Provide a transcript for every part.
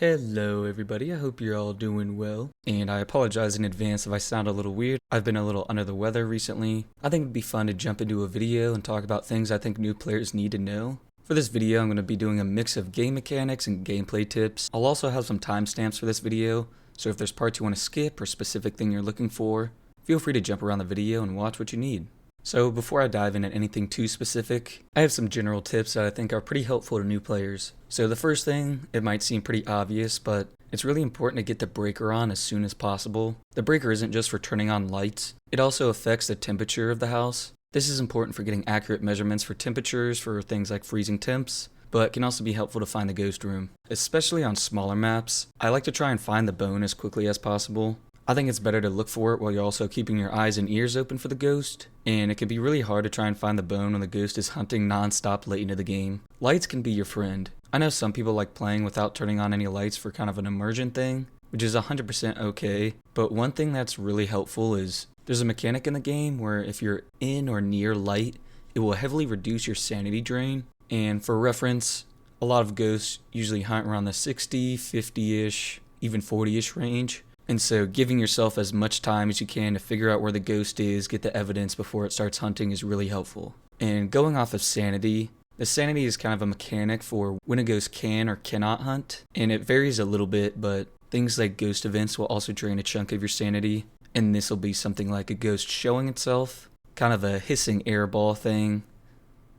Hello everybody, I hope you're all doing well, and I apologize in advance if I sound a little weird. I've been a little under the weather recently. I think it'd be fun to jump into a video and talk about things I think new players need to know. For this video, I'm going to be doing a mix of game mechanics and gameplay tips. I'll also have some timestamps for this video, so if there's parts you want to skip or specific thing you're looking for, feel free to jump around the video and watch what you need. So before I dive into anything too specific, I have some general tips that I think are pretty helpful to new players. So the first thing, it might seem pretty obvious, but it's really important to get the breaker on as soon as possible. The breaker isn't just for turning on lights, it also affects the temperature of the house. This is important for getting accurate measurements for temperatures for things like freezing temps, but can also be helpful to find the ghost room. Especially on smaller maps, I like to try and find the bone as quickly as possible. I think it's better to look for it while you're also keeping your eyes and ears open for the ghost, and it can be really hard to try and find the bone when the ghost is hunting non-stop late into the game. Lights can be your friend. I know some people like playing without turning on any lights for kind of an immersion thing, which is 100% okay, but one thing that's really helpful is there's a mechanic in the game where if you're in or near light, it will heavily reduce your sanity drain, and for reference, a lot of ghosts usually hunt around the 60, 50-ish, even 40-ish range. And so giving yourself as much time as you can to figure out where the ghost is, get the evidence before it starts hunting is really helpful. And going off of sanity, the sanity is kind of a mechanic for when a ghost can or cannot hunt. And it varies a little bit, but things like ghost events will also drain a chunk of your sanity. And this will be something like a ghost showing itself, kind of a hissing airball thing.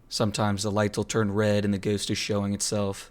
Sometimes the lights will turn red and the ghost is showing itself.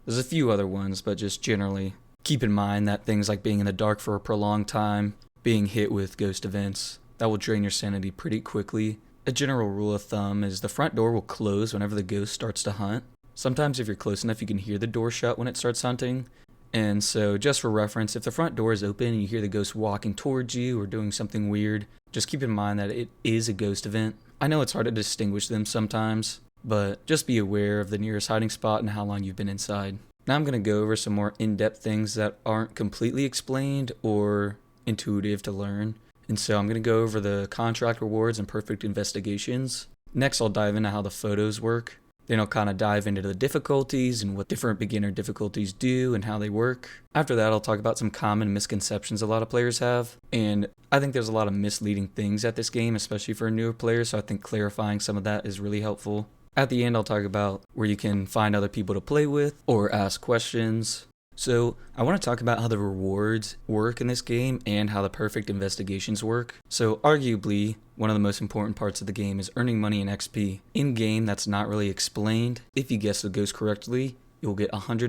There's a few other ones, but just generally, keep in mind that things like being in the dark for a prolonged time, being hit with ghost events, that will drain your sanity pretty quickly. A general rule of thumb is the front door will close whenever the ghost starts to hunt. Sometimes if you're close enough you can hear the door shut when it starts hunting. And so just for reference, if the front door is open and you hear the ghost walking towards you or doing something weird, just keep in mind that it is a ghost event. I know it's hard to distinguish them sometimes, but just be aware of the nearest hiding spot and how long you've been inside. Now I'm going to go over some more in-depth things that aren't completely explained or intuitive to learn. And so I'm going to go over the contract rewards and perfect investigations. Next I'll dive into how the photos work. Then I'll kind of dive into the difficulties and what different beginner difficulties do and how they work. After that I'll talk about some common misconceptions a lot of players have. And I think there's a lot of misleading things at this game, especially for a newer player, so I think clarifying some of that is really helpful. At the end, I'll talk about where you can find other people to play with or ask questions. So I want to talk about how the rewards work in this game and how the perfect investigations work. So arguably, one of the most important parts of the game is earning money and XP. In-game, that's not really explained. If you guess the ghost correctly, you'll get $100,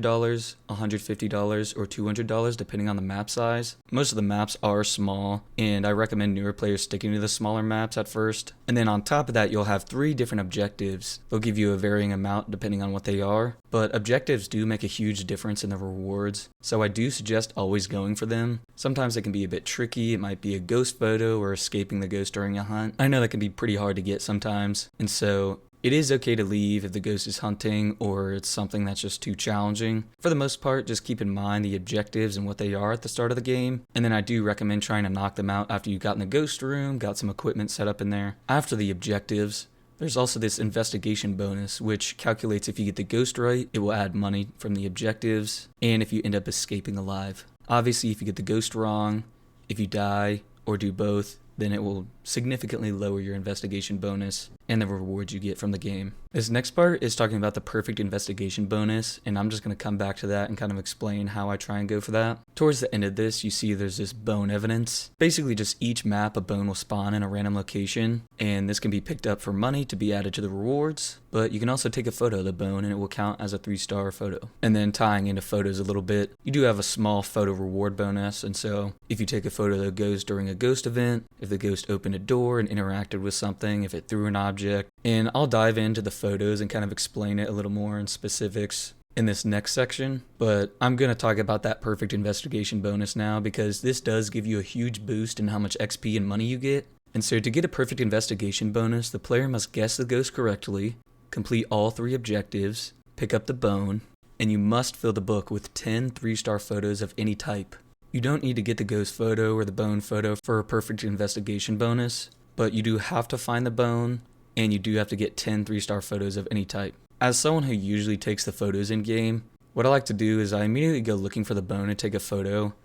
$150, or $200 depending on the map size. Most of the maps are small, and I recommend newer players sticking to the smaller maps at first. And then on top of that, you'll have 3 different objectives. They'll give you a varying amount depending on what they are, but objectives do make a huge difference in the rewards, so I do suggest always going for them. Sometimes it can be a bit tricky. It might be a ghost photo or escaping the ghost during a hunt. I know that can be pretty hard to get sometimes, and so it is okay to leave if the ghost is hunting or it's something that's just too challenging. For the most part, just keep in mind the objectives and what they are at the start of the game, and then I do recommend trying to knock them out after you've gotten the ghost room, got some equipment set up in there. After the objectives, there's also this investigation bonus, which calculates if you get the ghost right, it will add money from the objectives, and if you end up escaping alive. Obviously, if you get the ghost wrong, if you die, or do both, then it will significantly lower your investigation bonus and the rewards you get from the game. This next part is talking about the perfect investigation bonus, and I'm just going to come back to that and kind of explain how I try and go for that. Towards the end of this, you see there's this bone evidence. Basically just each map a bone will spawn in a random location, and this can be picked up for money to be added to the rewards, but you can also take a photo of the bone and it will count as a 3-star photo. And then tying into photos a little bit, you do have a small photo reward bonus, and so if you take a photo that goes during a ghost event, if the ghost opened a door and interacted with something, if it threw an object, and I'll dive into the photos and kind of explain it a little more in specifics in this next section, but I'm going to talk about that perfect investigation bonus now because this does give you a huge boost in how much XP and money you get. And so to get a perfect investigation bonus, the player must guess the ghost correctly, complete all 3 objectives, pick up the bone, and you must fill the book with 10 3-star photos of any type. You don't need to get the ghost photo or the bone photo for a perfect investigation bonus, but you do have to find the bone, and you do have to get 10 3-star photos of any type. As someone who usually takes the photos in game, What I like to do is I immediately go looking for the bone and take a photo.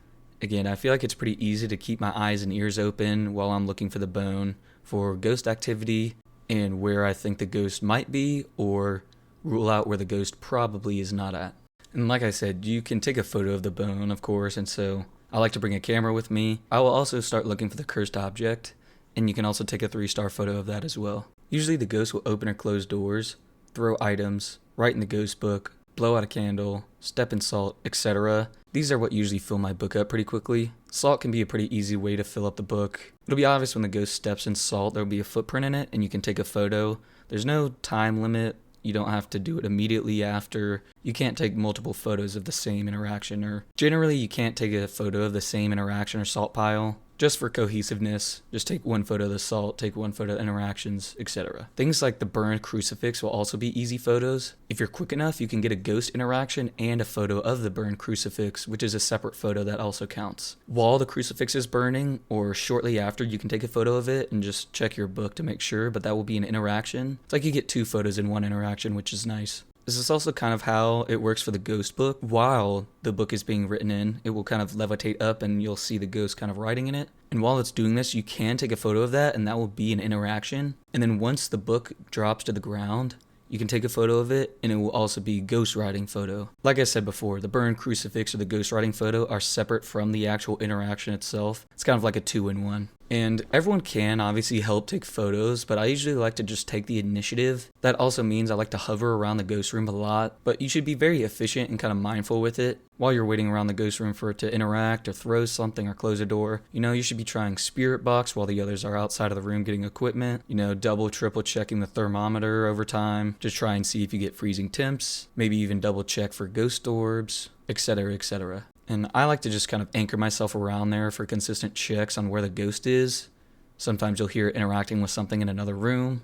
Again, I feel like it's pretty easy to keep my eyes and ears open while I'm looking for the bone for ghost activity and where I think the ghost might be, or rule out where the ghost probably is not at. And like I said, you can take a photo of the bone, of course, and so I like to bring a camera with me. I will also start looking for the cursed object, and you can also take a 3-star photo of that as well. Usually the ghost will open or close doors, throw items, write in the ghost book, blow out a candle, step in salt, etc. These are what usually fill my book up pretty quickly. Salt can be a pretty easy way to fill up the book. It'll be obvious when the ghost steps in salt, there'll be a footprint in it, and you can take a photo. There's no time limit. You don't have to do it immediately after. You can't take multiple photos of the same interaction, or generally you can't take a photo of the same interaction or salt pile. Just for cohesiveness, just take one photo of the salt, take one photo of interactions, etc. Things like the burned crucifix will also be easy photos. If you're quick enough, you can get a ghost interaction and a photo of the burned crucifix, which is a separate photo that also counts. While the crucifix is burning, or shortly after, you can take a photo of it and just check your book to make sure, but that will be an interaction. It's like you get 2 photos in one interaction, which is nice. This is also kind of how it works for the ghost book. While the book is being written in, it will kind of levitate up and you'll see the ghost kind of writing in it. And while it's doing this, you can take a photo of that and that will be an interaction. And then once the book drops to the ground, you can take a photo of it and it will also be ghost writing photo. Like I said before, the burned crucifix or the ghost writing photo are separate from the actual interaction itself. It's kind of like a 2-in-1. And everyone can obviously help take photos, but I usually like to just take the initiative. That also means I like to hover around the ghost room a lot, but you should be very efficient and kind of mindful with it. While you're waiting around the ghost room for it to interact or throw something or close a door, you should be trying spirit box while the others are outside of the room getting equipment. Double, triple checking the thermometer over time to try and see if you get freezing temps, maybe even double check for ghost orbs, etc., etc. And I like to just kind of anchor myself around there for consistent checks on where the ghost is. Sometimes you'll hear it interacting with something in another room,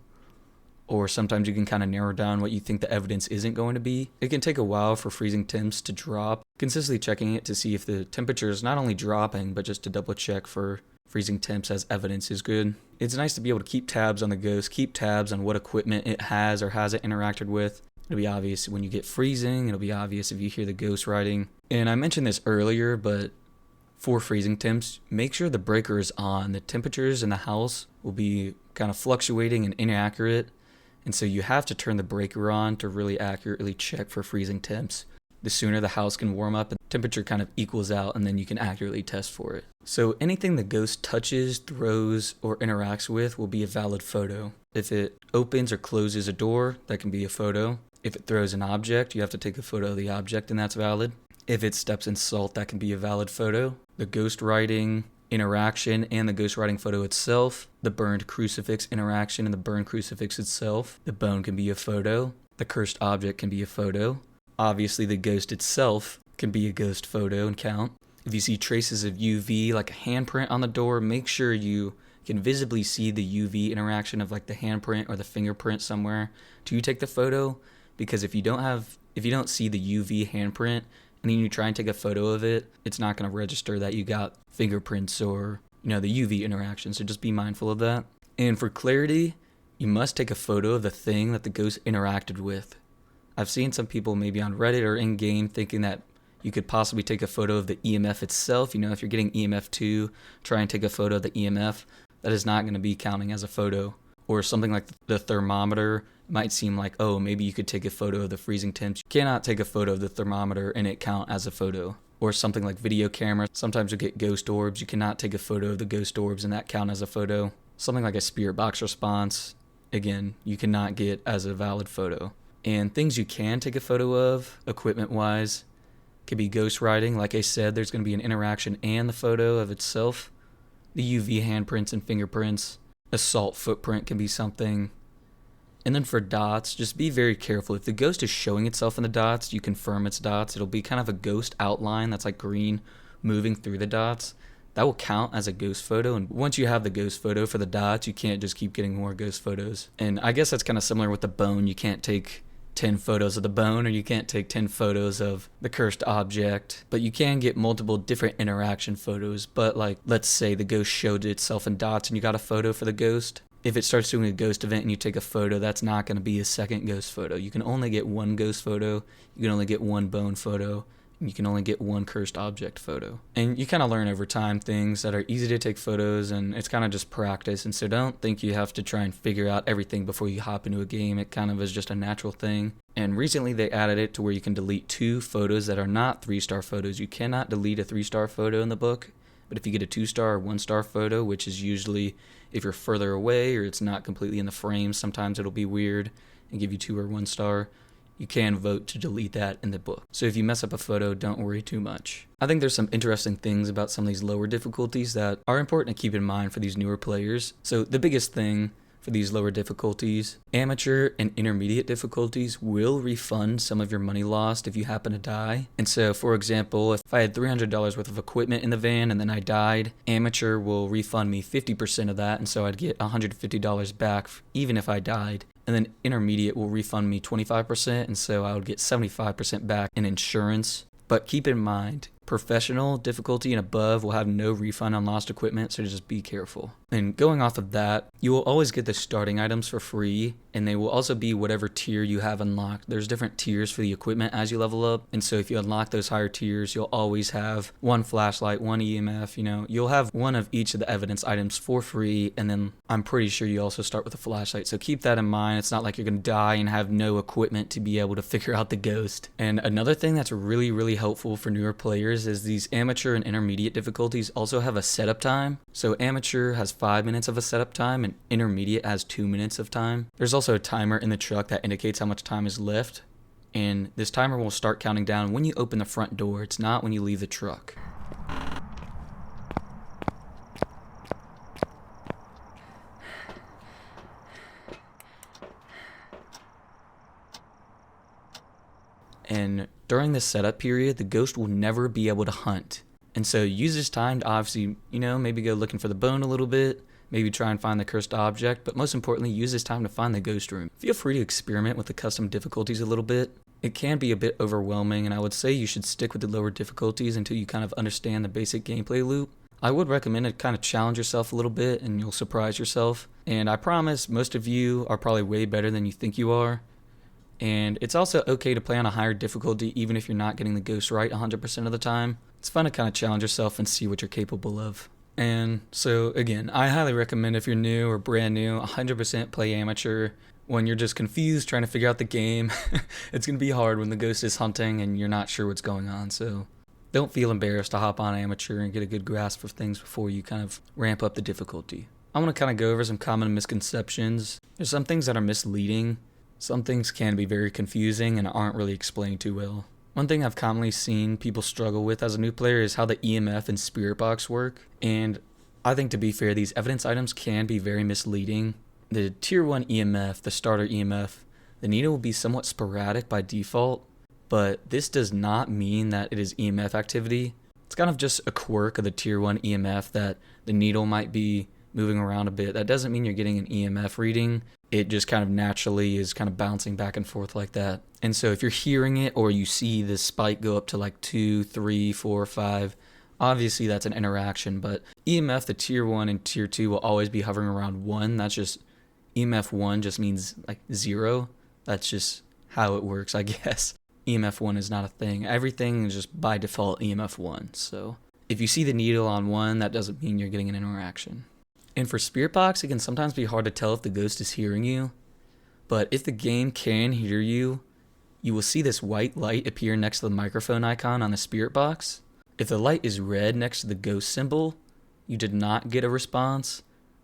or sometimes you can kind of narrow down what you think the evidence isn't going to be. It can take a while for freezing temps to drop. Consistently checking it to see if the temperature is not only dropping, but just to double check for freezing temps as evidence is good. It's nice to be able to keep tabs on the ghost, keep tabs on what equipment it has or hasn't interacted with. It'll be obvious when you get freezing. It'll be obvious if you hear the ghost writing. And I mentioned this earlier, but for freezing temps, make sure the breaker is on. The temperatures in the house will be kind of fluctuating and inaccurate. And so you have to turn the breaker on to really accurately check for freezing temps. The sooner the house can warm up and temperature kind of equals out, and then you can accurately test for it. So anything the ghost touches, throws, or interacts with will be a valid photo. If it opens or closes a door, that can be a photo. If it throws an object, you have to take a photo of the object, and that's valid. If it steps in salt, that can be a valid photo. The ghost writing interaction and the ghost writing photo itself, the burned crucifix interaction and the burned crucifix itself, the bone can be a photo. The cursed object can be a photo. Obviously, the ghost itself can be a ghost photo and count. If you see traces of UV, like a handprint on the door, make sure you can visibly see the UV interaction of like the handprint or the fingerprint somewhere till you take the photo. Because if you don't see the UV handprint and then you try and take a photo of it, it's not going to register that you got fingerprints or the UV interaction. So just be mindful of that. And for clarity, you must take a photo of the thing that the ghost interacted with. I've seen some people maybe on Reddit or in-game thinking that you could possibly take a photo of the EMF itself. If you're getting EMF 2, try and take a photo of the EMF. That is not going to be counting as a photo. Or something like the thermometer might seem like, oh, maybe you could take a photo of the freezing temps. You cannot take a photo of the thermometer and it count as a photo. Or something like video camera. Sometimes you'll get ghost orbs. You cannot take a photo of the ghost orbs and that count as a photo. Something like a spirit box response, again, you cannot get as a valid photo. And things you can take a photo of, equipment-wise, could be ghost writing. Like I said, there's going to be an interaction and the photo of itself. The UV handprints and fingerprints. A salt footprint can be something. And then for dots, just be very careful. If the ghost is showing itself in the dots, you confirm it's dots. It'll be kind of a ghost outline that's like green moving through the dots. That will count as a ghost photo. And once you have the ghost photo for the dots, you can't just keep getting more ghost photos. And I guess that's kind of similar with the bone. You can't take 10 photos of the bone, or you can't take 10 photos of the cursed object, but you can get multiple different interaction photos. But like, let's say the ghost showed itself in dots and you got a photo for the ghost. if it starts doing a ghost event and you take a photo, that's not going to be a second ghost photo. You can only get one ghost photo, you can only get one bone photo, and you can only get one cursed object photo. And you kind of learn over time things that are easy to take photos, and it's kind of just practice. And so don't think you have to try and figure out everything before you hop into a game. It kind of is just a natural thing. And recently they added it to where you can delete 2 photos that are not 3-star photos. You cannot delete a 3-star photo in the book, but if you get a 2-star or 1-star photo, which is usually if you're further away or it's not completely in the frame, sometimes it'll be weird and give you 2 or 1 star, you can vote to delete that in the book. So if you mess up a photo, don't worry too much. I think there's some interesting things about some of these lower difficulties that are important to keep in mind for these newer players. So the biggest thing for these lower difficulties, amateur and intermediate difficulties will refund some of your money lost if you happen to die. And so, for example, if I had $300 worth of equipment in the van and then I died, amateur will refund me 50% of that, and so I'd get $150 back even if I died. And then intermediate will refund me 25%, and so I would get 75% back in insurance. But keep in mind, professional difficulty and above will have no refund on lost equipment, so just be careful. And going off of that, you will always get the starting items for free, and they will also be whatever tier you have unlocked. There's different tiers for the equipment as you level up, and so if you unlock those higher tiers, you'll always have one flashlight, one EMF, you'll have one of each of the evidence items for free, and then I'm pretty sure you also start with a flashlight, so keep that in mind. It's not like you're going to die and have no equipment to be able to figure out the ghost. And another thing that's really, really helpful for newer players is these amateur and intermediate difficulties also have a setup time. So amateur has 5 minutes of a setup time and intermediate has 2 minutes of time. There's also a timer in the truck that indicates how much time is left, and this timer will start counting down when you open the front door. It's not when you leave the truck. And during this setup period, the ghost will never be able to hunt. And so use this time to obviously, maybe go looking for the bone a little bit, maybe try and find the cursed object, but most importantly, use this time to find the ghost room. Feel free to experiment with the custom difficulties a little bit. It can be a bit overwhelming, and I would say you should stick with the lower difficulties until you kind of understand the basic gameplay loop. I would recommend to kind of challenge yourself a little bit, and you'll surprise yourself. And I promise most of you are probably way better than you think you are. And it's also okay to play on a higher difficulty even if you're not getting the ghost right 100% of the time. It's fun to kind of challenge yourself and see what you're capable of. And so again, I highly recommend if you're new or brand new, 100% play amateur. When you're just confused trying to figure out the game, it's going to be hard when the ghost is hunting and you're not sure what's going on. So don't feel embarrassed to hop on amateur and get a good grasp of things before you kind of ramp up the difficulty. I want to kind of go over some common misconceptions. There's some things that are misleading. Some things can be very confusing and aren't really explained too well. One thing I've commonly seen people struggle with as a new player is how the EMF and spirit box work. And I think, to be fair, these evidence items can be very misleading. The tier 1 EMF, the starter EMF, the needle will be somewhat sporadic by default, but this does not mean that it is EMF activity. It's kind of just a quirk of the tier 1 EMF that the needle might be moving around a bit. That doesn't mean you're getting an EMF reading. It just kind of naturally is kind of bouncing back and forth like that. And so if you're hearing it or you see this spike go up to like 2, 3, 4, 5, obviously that's an interaction. But EMF, the tier 1 and tier 2 will always be hovering around 1. That's just, EMF 1 just means like 0. That's just how it works, I guess. EMF 1 is not a thing. Everything is just by default EMF 1. So if you see the needle on 1, that doesn't mean you're getting an interaction. And for spirit box, it can sometimes be hard to tell if the ghost is hearing you. But if the game can hear you, you will see this white light appear next to the microphone icon on the spirit box. If the light is red next to the ghost symbol, you did not get a response,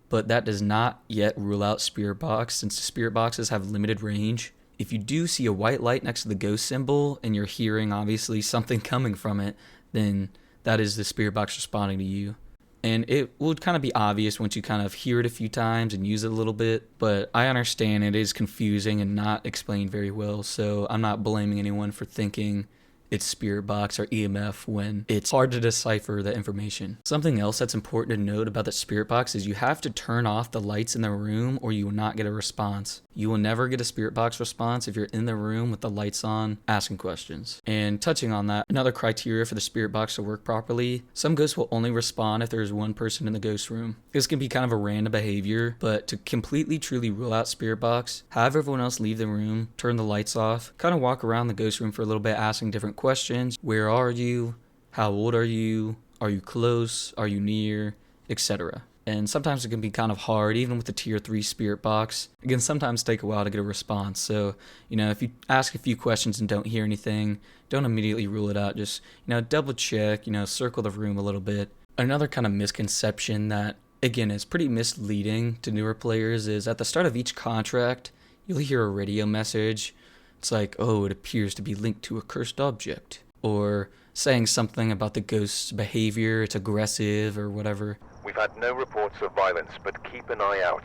but that does not yet rule out spirit box since the spirit boxes have limited range. If you do see a white light next to the ghost symbol and you're hearing obviously something coming from it, then that is the spirit box responding to you. And it would kind of be obvious once you kind of hear it a few times and use it a little bit, but I understand it is confusing and not explained very well, so I'm not blaming anyone for thinking it's spirit box or EMF when it's hard to decipher the information. Something else that's important to note about the spirit box is you have to turn off the lights in the room or you will not get a response. You will never get a spirit box response if you're in the room with the lights on asking questions. And touching on that, another criteria for the spirit box to work properly, some ghosts will only respond if there's one person in the ghost room. This can be kind of a random behavior, but to completely truly rule out spirit box, have everyone else leave the room, turn the lights off, kind of walk around the ghost room for a little bit asking different questions. Where are you? How old are you? Are you close? Are you near? Etc. And sometimes it can be kind of hard, even with the tier 3 spirit box. It can sometimes take a while to get a response. So, if you ask a few questions and don't hear anything, don't immediately rule it out. Just, double check, circle the room a little bit. Another kind of misconception that, again, is pretty misleading to newer players is at the start of each contract, you'll hear a radio message. It's like, oh, it appears to be linked to a cursed object. Or saying something about the ghost's behavior, it's aggressive or whatever. We've had no reports of violence, but keep an eye out.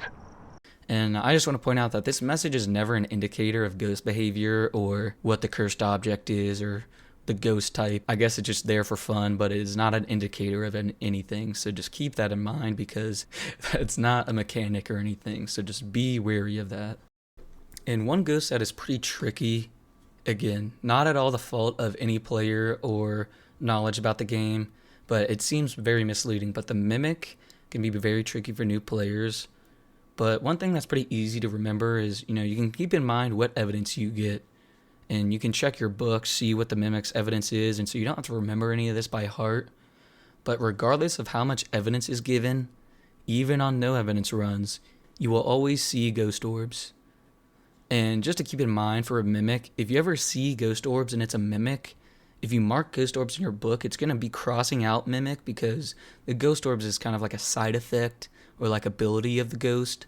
And I just want to point out that this message is never an indicator of ghost behavior or what the cursed object is or the ghost type. I guess it's just there for fun, but it is not an indicator of anything. So just keep that in mind because it's not a mechanic or anything. So just be wary of that. And one ghost that is pretty tricky, again, not at all the fault of any player or knowledge about the game, but it seems very misleading. But the mimic can be very tricky for new players. But one thing that's pretty easy to remember is, you can keep in mind what evidence you get. And you can check your book, see what the mimic's evidence is, and so you don't have to remember any of this by heart. But regardless of how much evidence is given, even on no evidence runs, you will always see ghost orbs. And just to keep in mind for a mimic, if you ever see ghost orbs and it's a mimic, if you mark ghost orbs in your book, it's going to be crossing out mimic because the ghost orbs is kind of like a side effect or like ability of the ghost.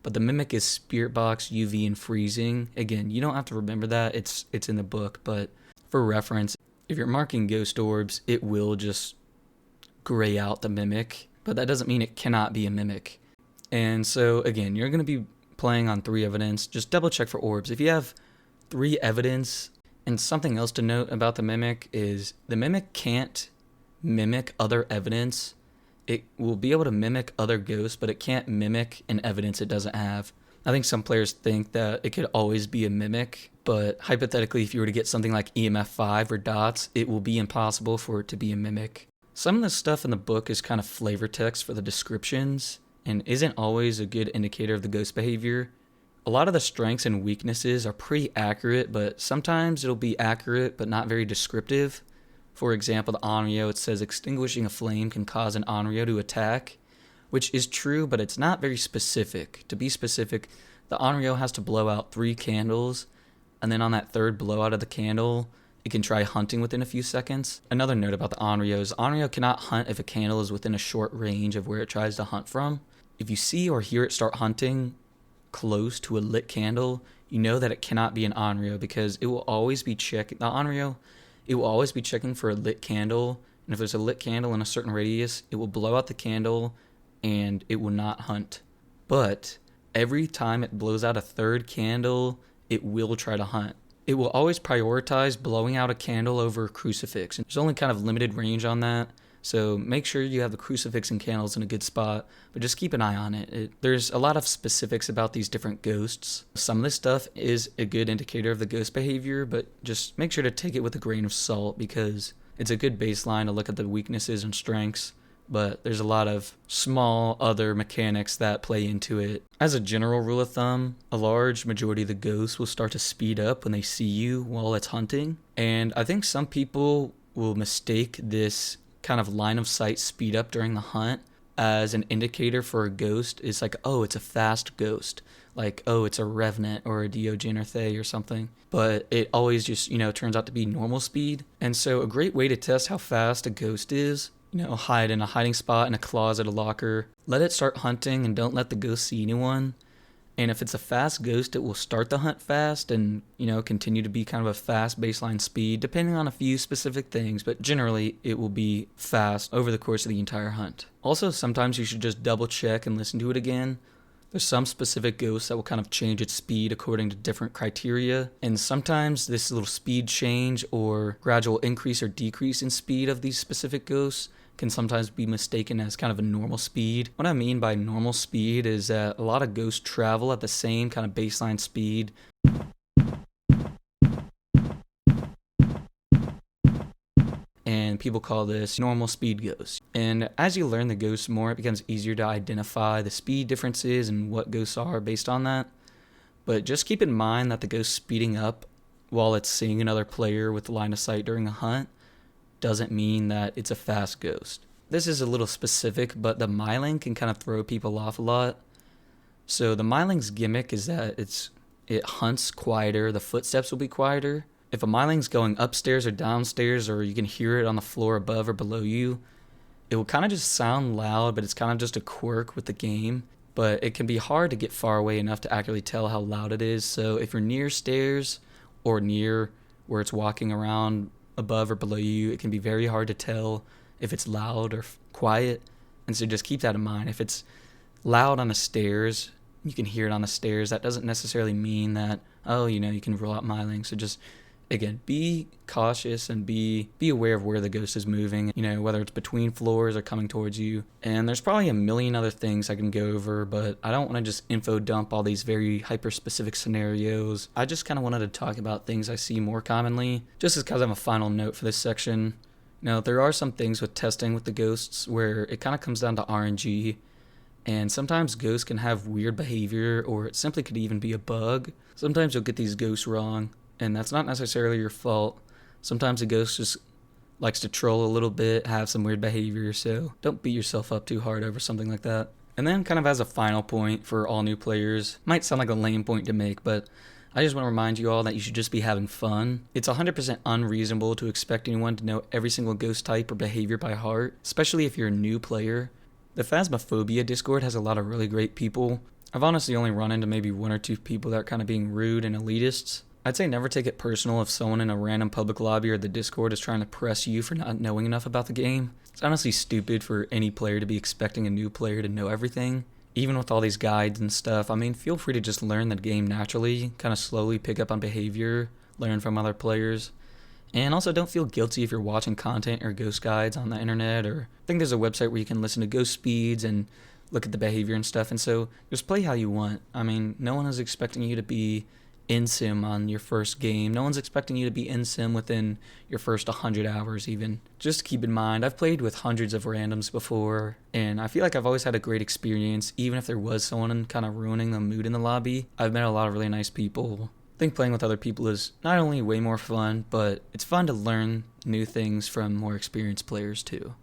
But the mimic is spirit box, UV, and freezing. Again, you don't have to remember that. It's in the book. But for reference, if you're marking ghost orbs, it will just gray out the mimic. But that doesn't mean it cannot be a mimic. And so, again, you're going to be playing on 3 evidence. Just double check for orbs. If you have 3 evidence, and something else to note about the mimic is the mimic can't mimic other evidence. It will be able to mimic other ghosts, but it can't mimic an evidence it doesn't have. I think some players think that it could always be a mimic, but hypothetically, if you were to get something like EMF 5 or dots, it will be impossible for it to be a mimic. Some of the stuff in the book is kind of flavor text for the descriptions and isn't always a good indicator of the ghost behavior. A lot of the strengths and weaknesses are pretty accurate, but sometimes it'll be accurate but not very descriptive. For example, the Onryo, it says extinguishing a flame can cause an Onryo to attack, which is true, but it's not very specific. To be specific, the Onryo has to blow out 3 candles, and then on that 3rd blowout of the candle, it can try hunting within a few seconds. Another note about the Onryo is Onryo cannot hunt if a candle is within a short range of where it tries to hunt from. If you see or hear it start hunting close to a lit candle, you know that it cannot be an Onryo because it will always be checking. The Onryo, it will always be checking for a lit candle, and if there's a lit candle in a certain radius, it will blow out the candle and it will not hunt. But every time it blows out a 3rd candle, it will try to hunt. It will always prioritize blowing out a candle over a crucifix. And there's only kind of limited range on that, so make sure you have the crucifix and candles in a good spot, but just keep an eye on it. There's a lot of specifics about these different ghosts. Some of this stuff is a good indicator of the ghost behavior, but just make sure to take it with a grain of salt because it's a good baseline to look at the weaknesses and strengths, but there's a lot of small other mechanics that play into it. As a general rule of thumb, a large majority of the ghosts will start to speed up when they see you while it's hunting, and I think some people will mistake this kind of line of sight speed up during the hunt as an indicator for a ghost. It's like, oh, it's a fast ghost. Like, oh, it's a Revenant or a Diogen or Thay or something. But it always just, turns out to be normal speed. And so a great way to test how fast a ghost is, hide in a hiding spot in a closet, a locker. Let it start hunting and don't let the ghost see anyone. And if it's a fast ghost, it will start the hunt fast and, continue to be kind of a fast baseline speed, depending on a few specific things, but generally it will be fast over the course of the entire hunt. Also, sometimes you should just double check and listen to it again. There's some specific ghosts that will kind of change its speed according to different criteria, and sometimes this little speed change or gradual increase or decrease in speed of these specific ghosts can sometimes be mistaken as kind of a normal speed. What I mean by normal speed is that a lot of ghosts travel at the same kind of baseline speed, and people call this normal speed ghosts. And as you learn the ghosts more, it becomes easier to identify the speed differences and what ghosts are based on that. But just keep in mind that the ghost speeding up while it's seeing another player with line of sight during a hunt doesn't mean that it's a fast ghost. This is a little specific, but the myling can kind of throw people off a lot. So the myling's gimmick is that it hunts quieter, the footsteps will be quieter. If a myling's going upstairs or downstairs, or you can hear it on the floor above or below you, it will kind of just sound loud, but it's kind of just a quirk with the game. But it can be hard to get far away enough to accurately tell how loud it is. So if you're near stairs or near where it's walking around above or below you, it can be very hard to tell if it's loud or quiet. And so just keep that in mind. If it's loud on the stairs, you can hear it on the stairs, that doesn't necessarily mean that, you can rule out myling. So just, again, be cautious and be aware of where the ghost is moving, whether it's between floors or coming towards you. And there's probably a million other things I can go over, but I don't want to just info dump all these very hyper-specific scenarios. I just kind of wanted to talk about things I see more commonly, just as kind of a final note for this section. Now, there are some things with testing with the ghosts where it kind of comes down to RNG, and sometimes ghosts can have weird behavior, or it simply could even be a bug. Sometimes you'll get these ghosts wrong, and that's not necessarily your fault. Sometimes a ghost just likes to troll a little bit, have some weird behavior, so don't beat yourself up too hard over something like that. And then kind of as a final point for all new players, might sound like a lame point to make, but I just want to remind you all that you should just be having fun. It's 100% unreasonable to expect anyone to know every single ghost type or behavior by heart, especially if you're a new player. The Phasmophobia Discord has a lot of really great people. I've honestly only run into maybe one or two people that are kind of being rude and elitists. I'd say never take it personal if someone in a random public lobby or the Discord is trying to press you for not knowing enough about the game. It's honestly stupid for any player to be expecting a new player to know everything. Even with all these guides and stuff, feel free to just learn the game naturally, kind of slowly pick up on behavior, learn from other players. And also don't feel guilty if you're watching content or ghost guides on the internet, or I think there's a website where you can listen to ghost speeds and look at the behavior and stuff, and so just play how you want. No one is expecting you to be in sim on your first game. No one's expecting you to be in sim within your first 100 hours even. Just keep in mind, I've played with hundreds of randoms before, and I feel like I've always had a great experience, even if there was someone kind of ruining the mood in the lobby. I've met a lot of really nice people. I think playing with other people is not only way more fun, but it's fun to learn new things from more experienced players too.